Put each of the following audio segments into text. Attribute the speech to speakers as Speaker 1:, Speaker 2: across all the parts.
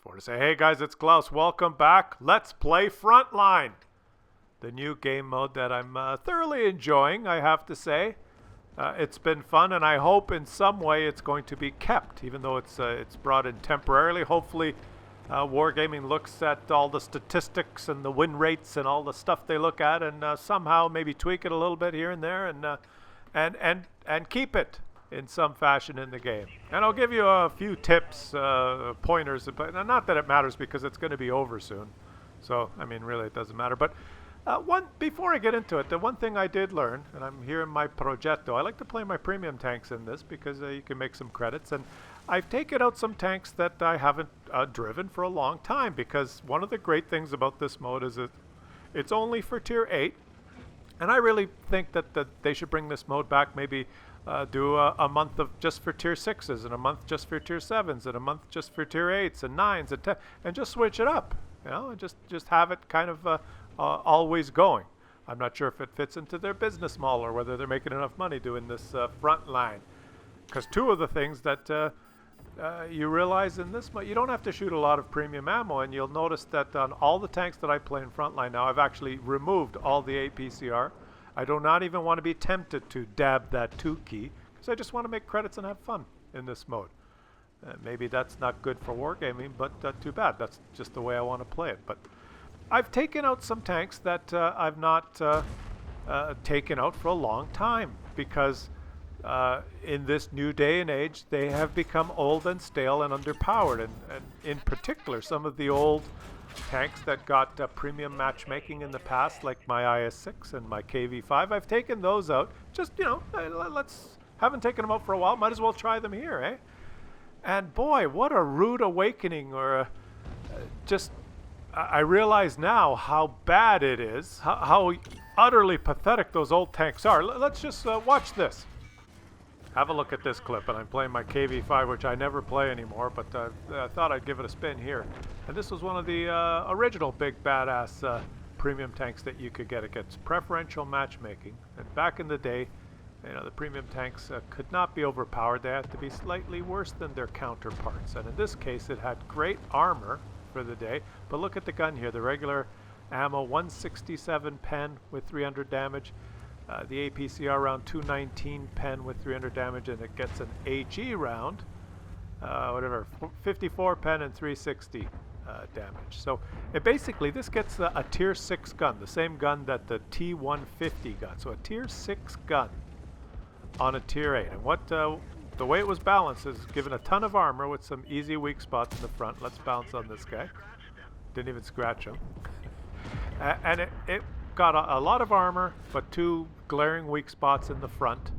Speaker 1: for to say, hey guys, it's Klaus. Welcome back. Let's play Frontline. The new game mode that I'm thoroughly enjoying, I have to say. It's been fun, and I hope in some way it's going to be kept, even though it's brought in temporarily. Hopefully, Wargaming looks at all the statistics and the win rates and all the stuff they look at, and somehow maybe tweak it a little bit here and there, and keep it in some fashion in the game. And I'll give you a few tips, pointers, but not that it matters because it's going to be over soon. So, I mean, really, it doesn't matter. But before I get into it, the one thing I did learn, and I'm here in my Progetto, I like to play my premium tanks in this because you can make some credits. And I've taken out some tanks that I haven't driven for a long time, because one of the great things about this mode is it's only for tier 8. And I really think that they should bring this mode back, maybe do a month of just for tier 6s, and a month just for tier 7s, and a month just for tier 8s and 9s and 10, and just switch it up, you know, and just have it kind of always going. I'm not sure if it fits into their business model or whether they're making enough money doing this Frontline. Because two of the things that you realize in this mode, you don't have to shoot a lot of premium ammo, and you'll notice that on all the tanks that I play in Frontline now, I've actually removed all the APCR. I do not even want to be tempted to dab that 2 key, because I just want to make credits and have fun in this mode. Maybe that's not good for wargaming, but too bad. That's just the way I want to play it. But I've taken out some tanks that I've not taken out for a long time, because in this new day and age, they have become old and stale and underpowered. And in particular, some of the old tanks that got premium matchmaking in the past, like my IS-6 and my KV-5, I've taken those out. Just, you know, haven't taken them out for a while, might as well try them here, eh? And boy, what a rude awakening, or I realize now how bad it is, how utterly pathetic those old tanks are. Let's just watch this. Have a look at this clip, and I'm playing my KV-5, which I never play anymore, but I thought I'd give it a spin here. And this was one of the original big badass premium tanks that you could get. It gets preferential matchmaking, and back in the day, you know, the premium tanks could not be overpowered. They had to be slightly worse than their counterparts, and in this case, it had great armor for the day. But look at the gun here, the regular ammo, 167 pen with 300 damage. The APCR round 219 pen with 300 damage, and it gets an HE round, 54 pen and 360 damage. So it basically, this gets a tier 6 gun, the same gun that the T150 got. So a tier 6 gun on a tier 8. And what the way it was balanced is given a ton of armor with some easy weak spots in the front. Let's bounce on this guy. Didn't even scratch him. And it got a lot of armor, but 2 glaring weak spots in the front,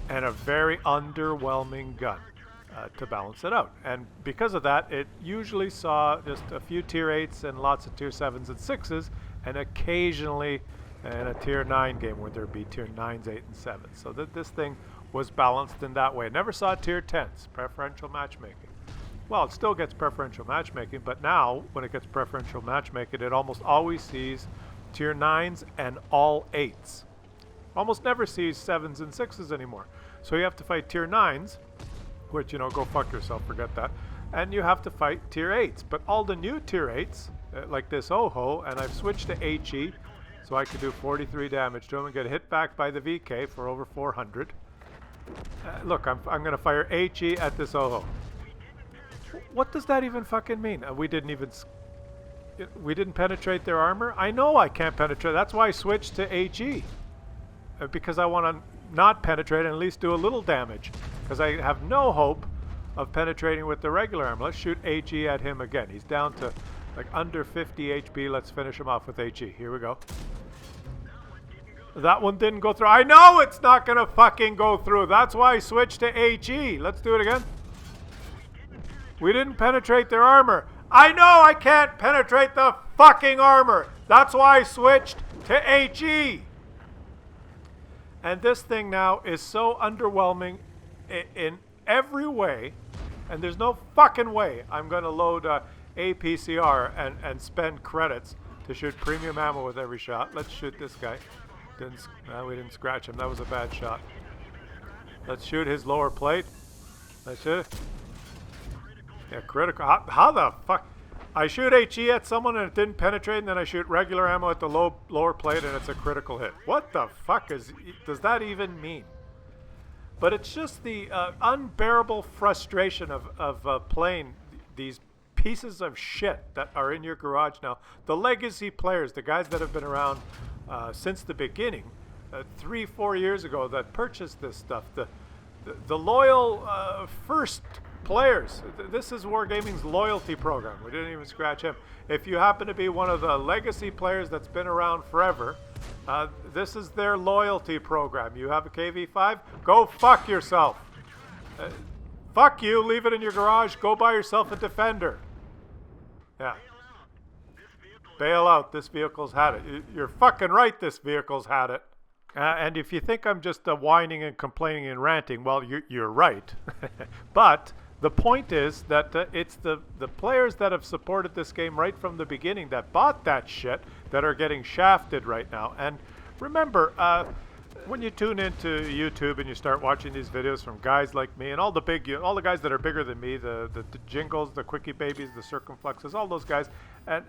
Speaker 1: and a very underwhelming gun to balance it out. And because of that, it usually saw just a few tier 8s and lots of tier 7s and 6s, and occasionally in a tier 9 game where there'd be tier 9s, 8s, and 7s. So this thing was balanced in that way. It never saw tier 10s, preferential matchmaking. Well, it still gets preferential matchmaking, but now when it gets preferential matchmaking, it almost always sees tier 9s and all 8s. Almost never sees 7s and 6s anymore. So you have to fight tier 9s, which, you know, go fuck yourself, forget that. And you have to fight tier 8s. But all the new tier 8s, like this Oho, and I've switched to HE, so I could do 43 damage to him and get hit back by the VK for over 400. Look, I'm going to fire HE at this Oho. What does that even fucking mean? We didn't penetrate their armor? I know I can't penetrate. That's why I switched to HE. Because I want to not penetrate and at least do a little damage. Because I have no hope of penetrating with the regular armor. Let's shoot HE at him again. He's down to like under 50 HP. Let's finish him off with HE. Here we go. That one didn't go through. I know it's not going to fucking go through. That's why I switched to HE. Let's do it again. We didn't penetrate their armor. I know I can't penetrate the fucking armor. That's why I switched to HE. And this thing now is so underwhelming in every way. And there's no fucking way I'm going to load APCR and spend credits to shoot premium ammo with every shot. Let's shoot this guy. We didn't scratch him. That was a bad shot. Let's shoot his lower plate. Let's shoot it. Yeah, critical. How the fuck? I shoot HE at someone and it didn't penetrate, and then I shoot regular ammo at the lower plate and it's a critical hit. What the fuck does that even mean? But it's just the unbearable frustration of playing these pieces of shit that are in your garage now. The legacy players, the guys that have been around since the beginning, 3-4 years ago, that purchased this stuff. The loyal first players. This is Wargaming's loyalty program. We didn't even scratch him. If you happen to be one of the legacy players that's been around forever, this is their loyalty program. You have a KV-5? Go fuck yourself. Fuck you, leave it in your garage, go buy yourself a Defender. Yeah. Bail out, this vehicle's had it. You're fucking right, this vehicle's had it. And if you think I'm just whining and complaining and ranting, well, you're right. But the point is that it's the players that have supported this game right from the beginning, that bought that shit, that are getting shafted right now. And remember, when you tune into YouTube and you start watching these videos from guys like me and all the guys that are bigger than me, the Jingles, the Quickie Babies, the Circumflexes, all those guys, and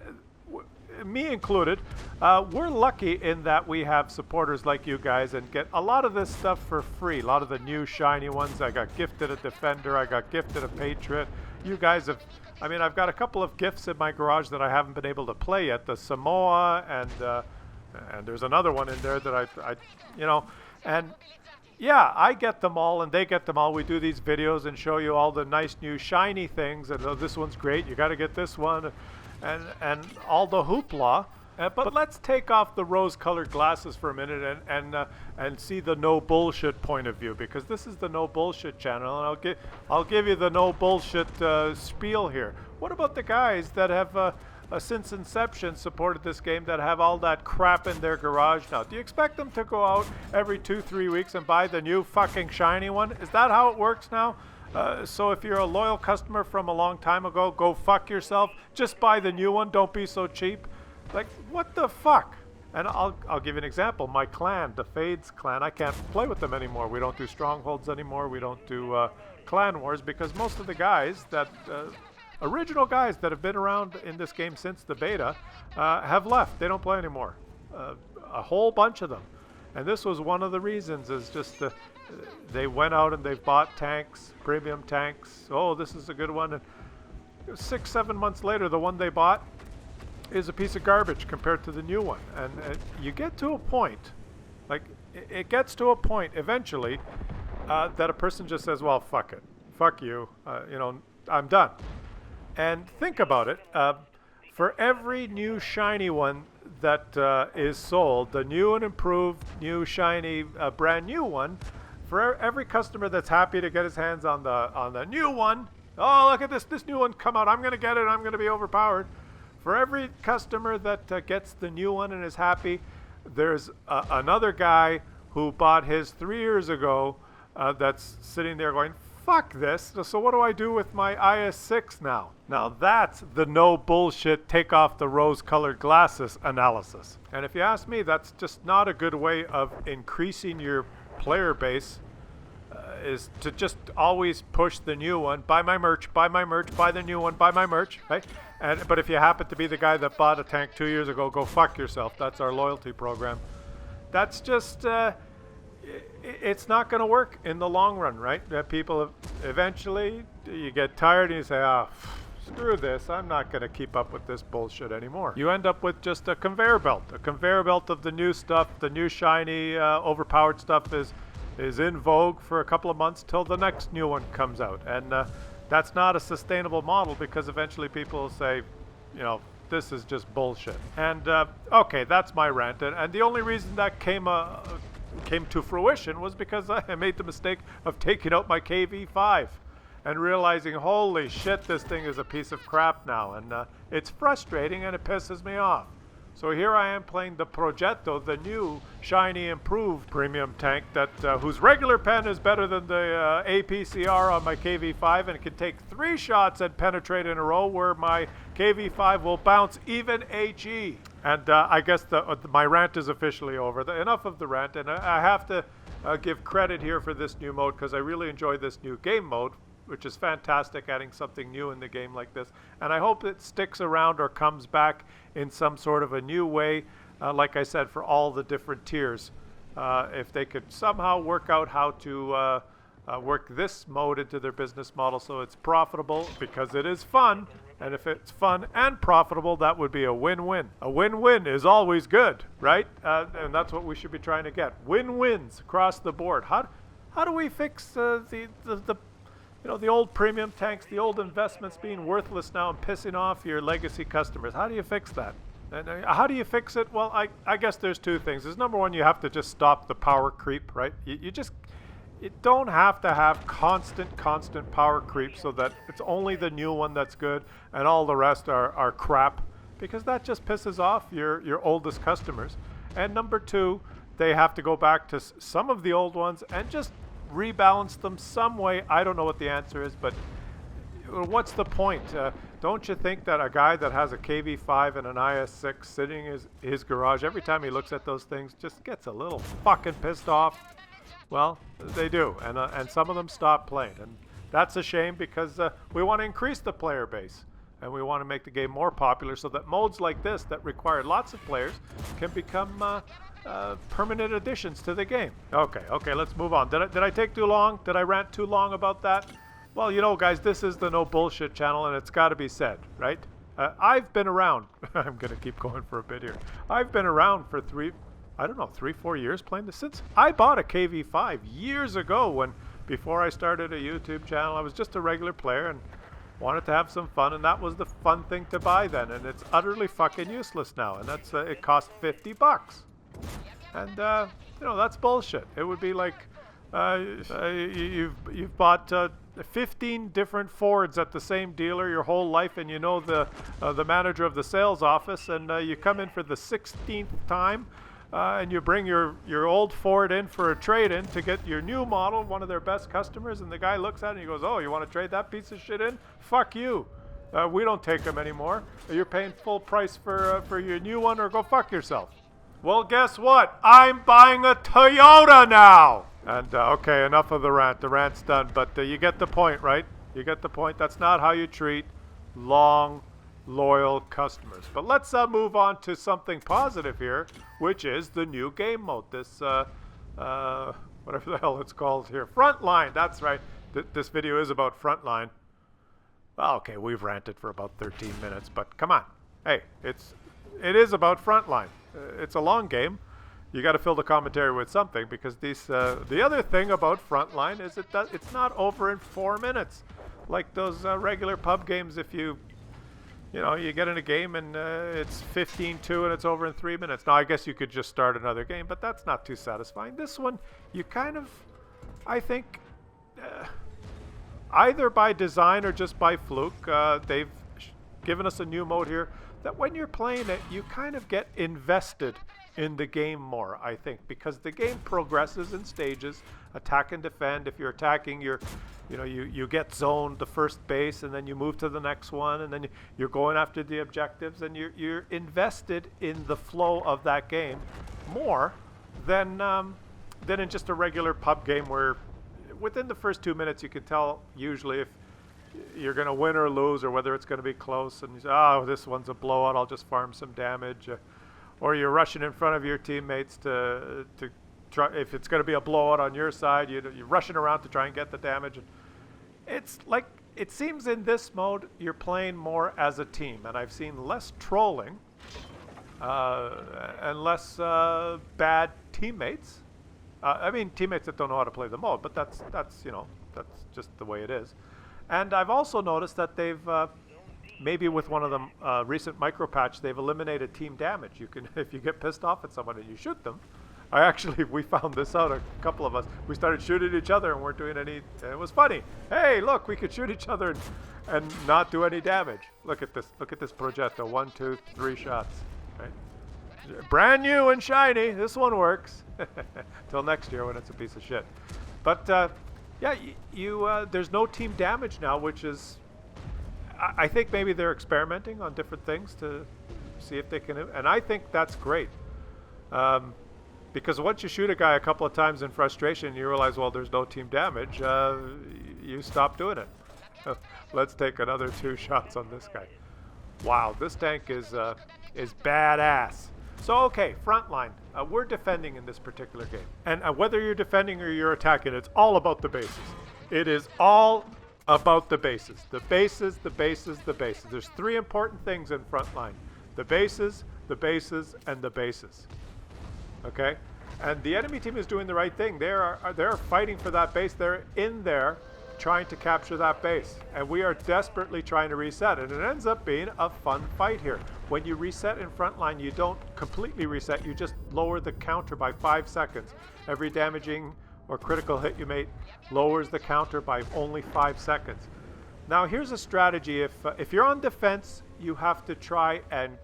Speaker 1: me included, we're lucky in that we have supporters like you guys and get a lot of this stuff for free. A lot of the new shiny ones. I got gifted a Defender. I got gifted a Patriot. You guys have, I mean, I've got a couple of gifts in my garage that I haven't been able to play yet. The Samoa and there's another one in there that I you know, and yeah, I get them all and they get them all. We do these videos and show you all the nice new shiny things, and oh, this one's great, you got to get this one, and all the hoopla. But let's take off the rose-colored glasses for a minute and see the no bullshit point of view, because this is the no bullshit channel, and I'll give you the no bullshit spiel here. What about the guys that have since inception supported this game, that have all that crap in their garage now? Do you expect them to go out every 2-3 weeks and buy the new fucking shiny one? Is that how it works now? So if you're a loyal customer from a long time ago, go fuck yourself. Just buy the new one. Don't be so cheap. Like, what the fuck? And I'll give you an example. My clan, the Fades clan, I can't play with them anymore. We don't do strongholds anymore. We don't do clan wars, because most of the guys that original guys that have been around in this game since the beta have left. They don't play anymore. A whole bunch of them. And this was one of the reasons, is just they went out and they bought tanks, premium tanks. Oh, this is a good one. And 6-7 months later, the one they bought is a piece of garbage compared to the new one. And you get to a point, like it gets to a point eventually that a person just says, well, fuck it. Fuck you. You know, I'm done. And think about it. For every new shiny one that is sold, the new and improved, new shiny, brand new one, for every customer that's happy to get his hands on the new one, oh, look at this new one come out, I'm going to get it, I'm going to be overpowered. For every customer that gets the new one and is happy, there's another guy who bought his 3 years ago that's sitting there going, fuck this, so what do I do with my IS-6 now? Now that's the no bullshit, take off the rose-colored glasses analysis. And if you ask me, that's just not a good way of increasing your player base, is to just always push the new one. Buy my merch, buy the new one, buy my merch, right? But if you happen to be the guy that bought a tank 2 years ago, go fuck yourself. That's our loyalty program. That's just... it's not going to work in the long run, right? People eventually, you get tired and you say, oh, screw this, I'm not going to keep up with this bullshit anymore. You end up with just a conveyor belt of the new stuff. The new shiny overpowered stuff is in vogue for a couple of months till the next new one comes out, and that's not a sustainable model, because eventually people will say, you know, this is just bullshit. And okay, that's my rant, and the only reason that came to fruition was because I made the mistake of taking out my KV-5 and realizing, holy shit, this thing is a piece of crap now, and it's frustrating and it pisses me off. So here I am playing the Progetto, the new shiny improved premium tank that whose regular pen is better than the APCR on my KV-5, and it can take 3 shots and penetrate in a row, where my KV-5 will bounce even HE. And I guess my rant is officially over. Enough of the rant, and I have to give credit here for this new mode, because I really enjoy this new game mode. which is fantastic, adding something new in the game like this. And I hope it sticks around or comes back in some sort of a new way, like I said, for all the different tiers. If they could somehow work out how to work this mode into their business model so it's profitable, because it is fun. And if it's fun and profitable, that would be a win-win. A win-win is always good, right? And that's what we should be trying to get. Win-wins across the board. How do we fix the old premium tanks, the old investments being worthless now and pissing off your legacy customers? How do you fix that? And how do you fix it? Well, I guess there's two things. There's number one, you have to just stop the power creep, right? You don't have to have constant power creep so that it's only the new one that's good and all the rest are crap, because that just pisses off your oldest customers. And number two, they have to go back to some of the old ones and just rebalance them some way. I don't know what the answer is, but what's the point? Don't you think that a guy that has a KV5 and an IS6 sitting in his garage, every time he looks at those things, just gets a little fucking pissed off? Well, they do, and some of them stop playing, and that's a shame, because we want to increase the player base, and we want to make the game more popular so that modes like this that require lots of players can become permanent additions to the game. Okay, let's move on. Did I take too long? Did I rant too long about that? Well, you know, guys, this is the No Bullshit channel, and it's got to be said, right? I've been around. I'm going to keep going for a bit here. I've been around for 3-4 years playing this. Since I bought a KV5 years ago, before I started a YouTube channel. I was just a regular player and wanted to have some fun, and that was the fun thing to buy then, and it's utterly fucking useless now, and that's it cost $50. And that's bullshit. It would be like you've bought 15 different Fords at the same dealer your whole life, and you know the manager of the sales office, and you come in for the 16th time, and you bring your old Ford in for a trade-in to get your new model, one of their best customers, and the guy looks at it and he goes, "Oh, you want to trade that piece of shit in? Fuck you. We don't take them anymore. You're paying full price for your new one, or go fuck yourself." Well, guess what? I'm buying a Toyota now! And, okay, enough of the rant. The rant's done, but you get the point, right? You get the point. That's not how you treat long, loyal customers. But let's move on to something positive here, which is the new game mode. This, whatever the hell it's called here. Frontline, that's right. This video is about Frontline. Well, okay, we've ranted for about 13 minutes, but come on. Hey, it is about Frontline. It's a long game. You got to fill the commentary with something, because the other thing about Frontline is it's not over in 4 minutes, like those regular pub games. If you get in a game and it's 15-2 and it's over in 3 minutes. Now, I guess you could just start another game, but that's not too satisfying. This one, you kind of, I think, either by design or just by fluke, they've given us a new mode here that when you're playing it, you kind of get invested in the game more, I think, because the game progresses in stages, attack and defend. If you're attacking, you get zoned the first base, and then you move to the next one, and then you're going after the objectives, and you're invested in the flow of that game more than in just a regular pub game where within the first 2 minutes you can tell usually if you're going to win or lose, or whether it's going to be close, and you say, "Oh, this one's a blowout, I'll just farm some damage." Or you're rushing in front of your teammates to try, if it's going to be a blowout on your side, you're rushing around to try and get the damage. And it's like, it seems in this mode you're playing more as a team, and I've seen less trolling and less bad teammates. I mean, teammates that don't know how to play the mode, but that's just the way it is. And I've also noticed that they've maybe with one of them recent micro patch, they've eliminated team damage. You can, if you get pissed off at someone and you shoot them. We found this out, a couple of us. We started shooting each other and weren't doing any, it was funny. Hey, look, we could shoot each other and not do any damage. Look at this Progetto, 1, 2, 3 shots, right? Brand new and shiny, this one works. Till next year when it's a piece of shit. But yeah, there's no team damage now, which is, I think maybe they're experimenting on different things to see if they can, and I think that's great. Because once you shoot a guy a couple of times in frustration, you realize, well, there's no team damage. you stop doing it. Let's take another 2 shots on this guy. Wow, this tank is badass. So, okay, front line. We're defending in this particular game. And whether you're defending or you're attacking, it's all about the bases. It is all about the bases. The bases, the bases, the bases. There's 3 important things in front line. The bases, the bases, and the bases. Okay? And the enemy team is doing the right thing. They're fighting for that base. They're in there trying to capture that base. And we are desperately trying to reset. And it ends up being a fun fight here. When you reset in front line, you don't completely reset. You just lower the counter by 5 seconds. Every damaging or critical hit you make lowers the counter by only 5 seconds. Now here's a strategy. If you're on defense, you have to try and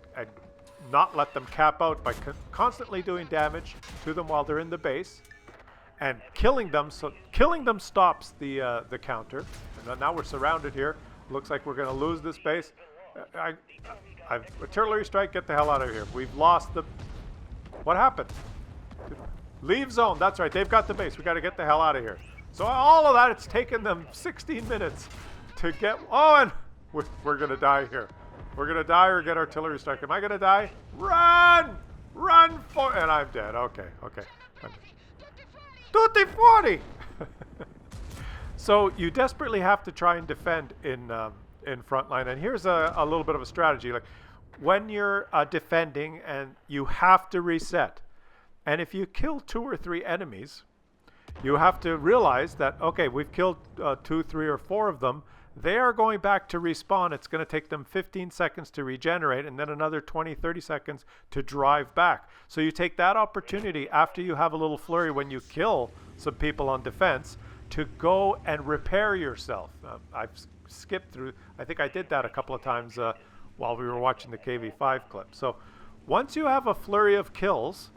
Speaker 1: not let them cap out by constantly doing damage to them while they're in the base and killing them. So killing them stops the counter. And now we're surrounded here. Looks like we're going to lose this base. Artillery strike, get the hell out of here. We've lost the... What happened? Leave zone. That's right. They've got the base. We got to get the hell out of here. So all of that, it's taken them 16 minutes to get... Oh, and we're going to die here. We're going to die or get artillery strike. Am I going to die? Run! Run for... And I'm dead. Okay. Tutti fuori! So you desperately have to try and defend in frontline. And here's a little bit of a strategy. Like when you're defending and you have to reset. And if you kill 2 or 3 enemies, you have to realize that, okay, we've killed 2, 3, or 4 of them. They are going back to respawn. It's going to take them 15 seconds to regenerate and then another 20, 30 seconds to drive back. So you take that opportunity after you have a little flurry when you kill some people on defense to go and repair yourself. I've skipped through, I think I did that a couple of times while we were watching the KV5 clip. So once you have a flurry of kills,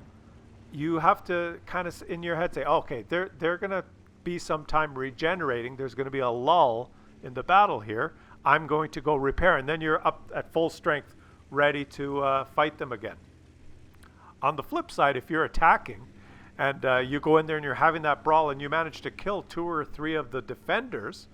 Speaker 1: you have to kind of in your head say, okay, they're going to be some time regenerating. There's going to be a lull in the battle here. I'm going to go repair. And then you're up at full strength, ready to fight them again. On the flip side, if you're attacking and you go in there and you're having that brawl and you manage to kill 2 or 3 of the defenders,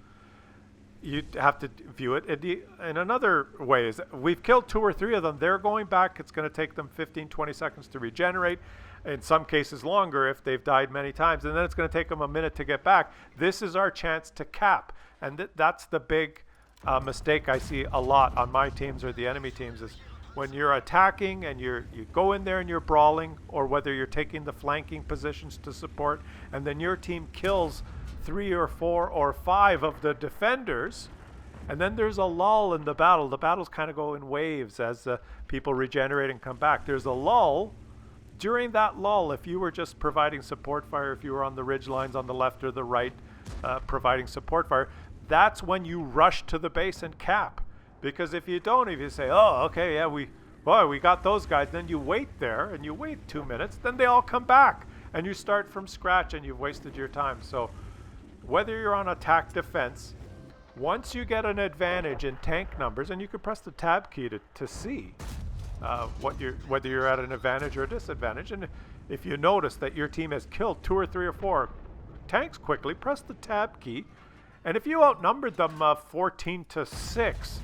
Speaker 1: you have to view it in another way. Is we've killed 2 or 3 of them. They're going back. It's going to take them 15, 20 seconds to regenerate. In some cases longer if they've died many times. And then it's going to take them a minute to get back. This is our chance to cap. And that's the big mistake I see a lot on my teams or the enemy teams is when you're attacking and you go in there and you're brawling, or whether you're taking the flanking positions to support, and then your team kills 3 or 4 or 5 of the defenders, and then there's a lull in the battle. The battles kind of go in waves as people regenerate and come back. There's a lull. During that lull, if you were just providing support fire, if you were on the ridge lines on the left or the right providing support fire, that's when you rush to the base and cap. Because if you don't, if you say, oh, okay, yeah, we got those guys, then you wait there and you wait 2 minutes, then they all come back and you start from scratch and you've wasted your time. So whether you're on attack defense, once you get an advantage in tank numbers, and you can press the tab key to see whether you're at an advantage or a disadvantage. And if you notice that your team has killed 2 or 3 or 4 tanks quickly, press the tab key. And if you outnumbered them 14-6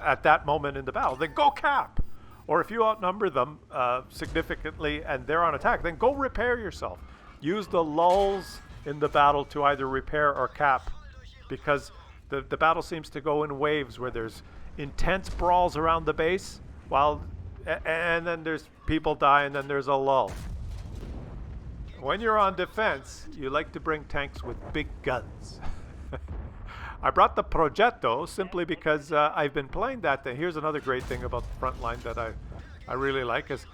Speaker 1: at that moment in the battle, then go cap. Or if you outnumber them significantly and they're on attack, then go repair yourself. Use the lulls in the battle to either repair or cap, because the battle seems to go in waves where there's intense brawls around the base, and then there's people die, and then there's a lull. When you're on defense, you like to bring tanks with big guns. I brought the Progetto simply because I've been playing that. Here's another great thing about the front line that I really like is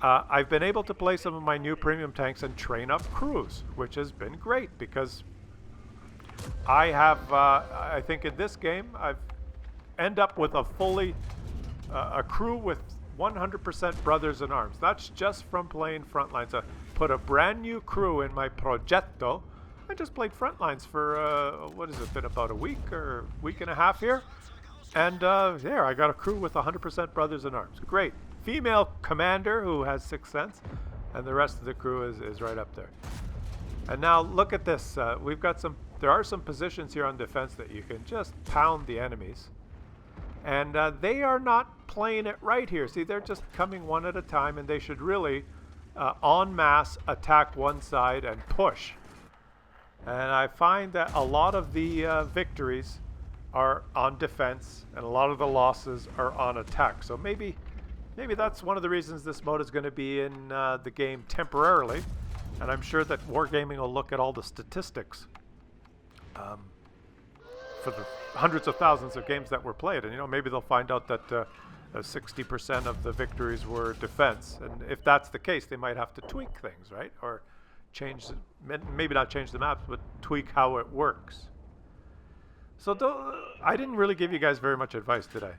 Speaker 1: I've been able to play some of my new premium tanks and train up crews, which has been great because I have, I think in this game, I've end up with a crew with 100% brothers in arms. That's just from playing Frontlines. I put a brand new crew in my Progetto. I just played Frontlines for, what has it been, about a week or week and a half here? And there, I got a crew with 100% brothers in arms. Great. Female commander who has 6th sense, and the rest of the crew is right up there. And now look at this. We've got some there are some positions here on defense that you can just pound the enemies. And they are not playing it right here. See, they're just coming one at a time, and they should really en masse attack one side and push. And I find that a lot of the victories are on defense, and a lot of the losses are on attack. So maybe that's one of the reasons this mode is going to be in the game temporarily. And I'm sure that Wargaming will look at all the statistics for the hundreds of thousands of games that were played, and maybe they'll find out that 60% of the victories were defense. And if that's the case, they might have to tweak things, right? Or change, maybe not change the maps, but tweak how it works. So I didn't really give you guys very much advice, did I?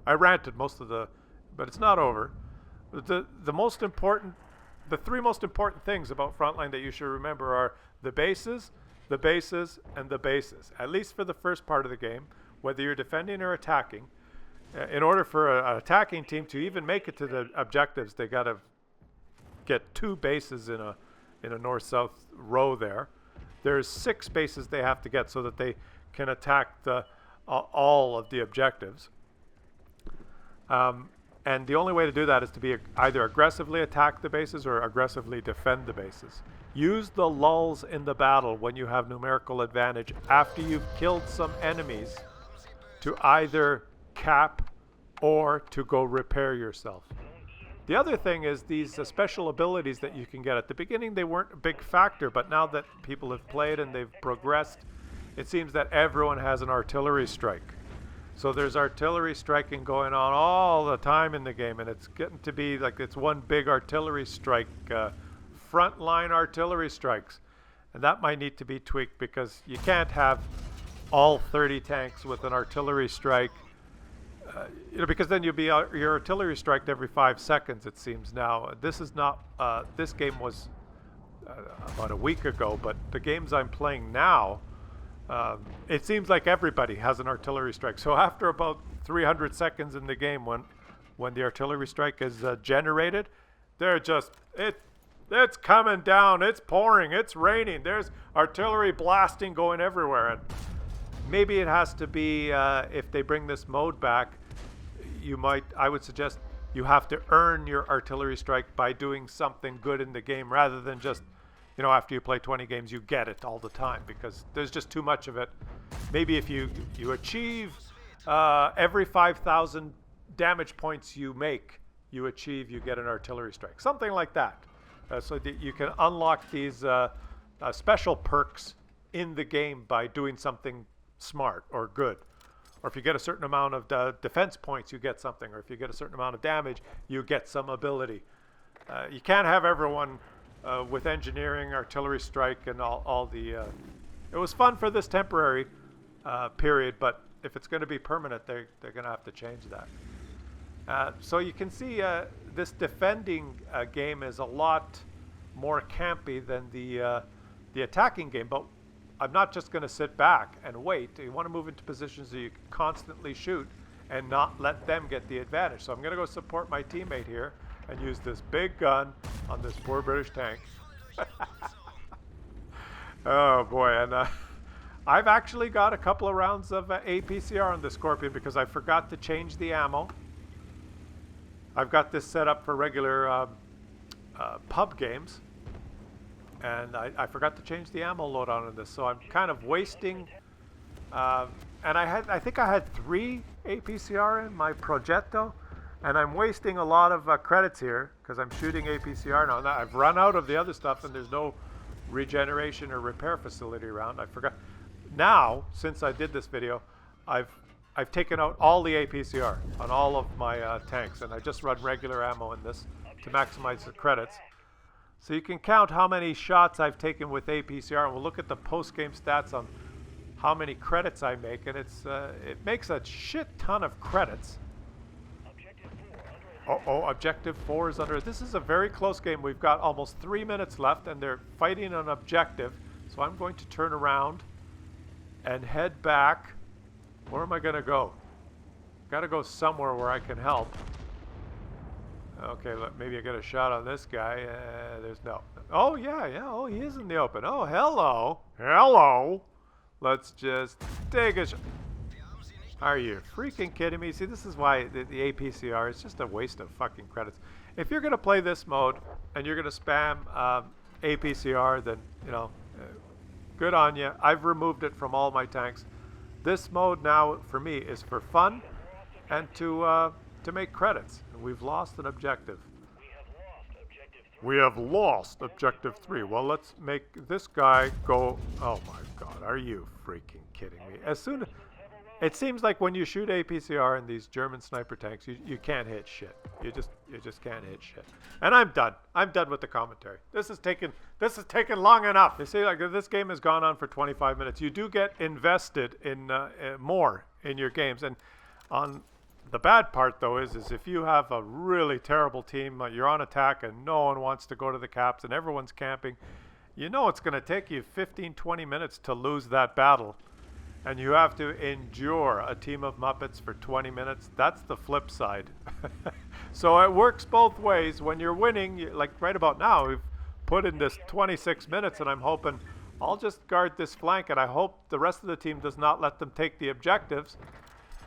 Speaker 1: I ranted most of but it's not over. The three most important things about Frontline that you should remember are the bases, and the bases. At least for the first part of the game, whether you're defending or attacking. In order for an attacking team to even make it to the objectives, they got to get 2 bases in a north-south row there. There's 6 bases they have to get so that they can attack all of the objectives. And the only way to do that is to be either aggressively attack the bases or aggressively defend the bases. Use the lulls in the battle when you have numerical advantage after you've killed some enemies to either cap or to go repair yourself. The other thing is these special abilities that you can get. At the beginning they weren't a big factor, but now that people have played and they've progressed, it seems that everyone has an artillery strike. So there's artillery striking going on all the time in the game, and it's getting to be like it's one big artillery strike, frontline artillery strikes. And that might need to be tweaked because you can't have all 30 tanks with an artillery strike, because then you'll be your artillery striked every 5 seconds, it seems now. This is not, this game was about a week ago, but the games I'm playing now, it seems like everybody has an artillery strike. So after about 300 seconds in the game, when the artillery strike is generated, they're just it's coming down, it's pouring, it's raining, there's artillery blasting going everywhere. And maybe it has to be if they bring this mode back, I would suggest you have to earn your artillery strike by doing something good in the game rather than just after you play 20 games, you get it all the time, because there's just too much of it. Maybe if you achieve every 5,000 damage points you get an artillery strike. Something like that. So that you can unlock these special perks in the game by doing something smart or good. Or if you get a certain amount of defense points, you get something. Or if you get a certain amount of damage, you get some ability. You can't have everyone with engineering, artillery strike, and all the... it was fun for this temporary period, but if it's going to be permanent, they're going to have to change that. So you can see this defending game is a lot more campy than the attacking game, but I'm not just going to sit back and wait. You want to move into positions that you can constantly shoot and not let them get the advantage. So I'm going to go support my teammate here and use this big gun on this poor British tank. Oh boy, and I've actually got a couple of rounds of APCR on the Scorpion because I forgot to change the ammo. I've got this set up for regular pub games, and I forgot to change the ammo load on this, so I'm kind of wasting. And I think I had 3 APCR in my Progetto, and I'm wasting a lot of credits here because I'm shooting APCR now. I've run out of the other stuff, and there's no regeneration or repair facility around. I forgot. Now, since I did this video, I've taken out all the APCR on all of my tanks, and I just run regular ammo in this to maximize the credits. So you can count how many shots I've taken with APCR, and we'll look at the post-game stats on how many credits I make, and it makes a shit ton of credits. Objective 4 is under. This is a very close game. We've got almost 3 minutes left, and they're fighting an objective. So I'm going to turn around and head back. Where am I going to go? Got to go somewhere where I can help. Okay, maybe I get a shot on this guy. There's no. Oh, yeah, yeah. Oh, he is in the open. Oh, hello. Hello. Let's just take a shot. Are you freaking kidding me? See, this is why the APCR is just a waste of fucking credits. If you're going to play this mode and you're going to spam APCR, then, you know, good on you. I've removed it from all my tanks. This mode now, for me, is for fun and to make credits. And we've lost an objective. We have lost objective 3. Well, let's make this guy go. Oh my God, are you freaking kidding me? As soon as it seems like when you shoot APCR in these German sniper tanks, you can't hit shit. You just can't hit shit. And I'm done. I'm done with the commentary. This is taking long enough. You see, like this game has gone on for 25 minutes. You do get invested in more in your games, and on. The bad part, though, is if you have a really terrible team, you're on attack and no one wants to go to the caps and everyone's camping, you know it's going to take you 15, 20 minutes to lose that battle. And you have to endure a team of Muppets for 20 minutes. That's the flip side. So it works both ways. When you're winning, like right about now, we've put in this 26 minutes and I'm hoping I'll just guard this flank and I hope the rest of the team does not let them take the objectives.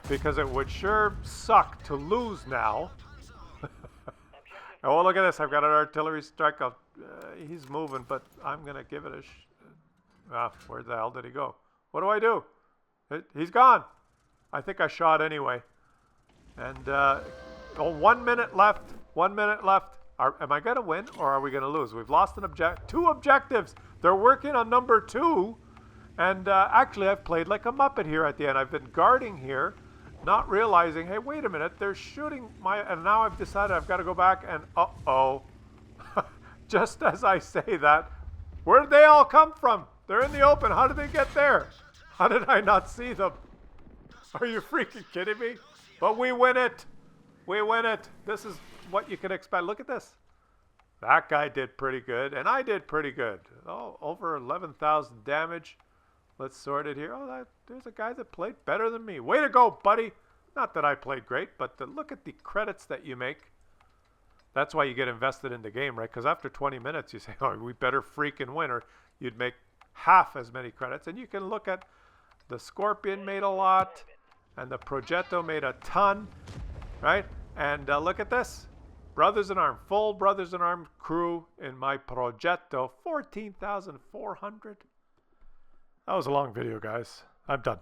Speaker 1: Because it would sure suck to lose now. Oh, look at this. I've got an artillery strike. He's moving, but I'm going to give it a where the hell did he go? What do I do? He's gone. I think I shot anyway. And 1 minute left. 1 minute left. Am I going to win or are we going to lose? We've lost an two objectives. They're working on number 2. And actually, I've played like a Muppet here at the end. I've been guarding here. Not realizing, hey, wait a minute, they're shooting and now I've decided I've got to go back and, uh-oh. Just as I say that, where did they all come from? They're in the open. How did they get there? How did I not see them? Are you freaking kidding me? But we win it. We win it. This is what you can expect. Look at this. That guy did pretty good, and I did pretty good. Oh, over 11,000 damage. Let's sort it here. Oh, there's a guy that played better than me. Way to go, buddy. Not that I played great, but look at the credits that you make. That's why you get invested in the game, right? Because after 20 minutes, you say, oh, we better freaking win, or you'd make half as many credits. And you can look at the Scorpion made a lot, and the Progetto made a ton, right? And look at this. Brothers in Arms, full Brothers in Arms crew in my Progetto, 14,400. That was a long video, guys. I'm done.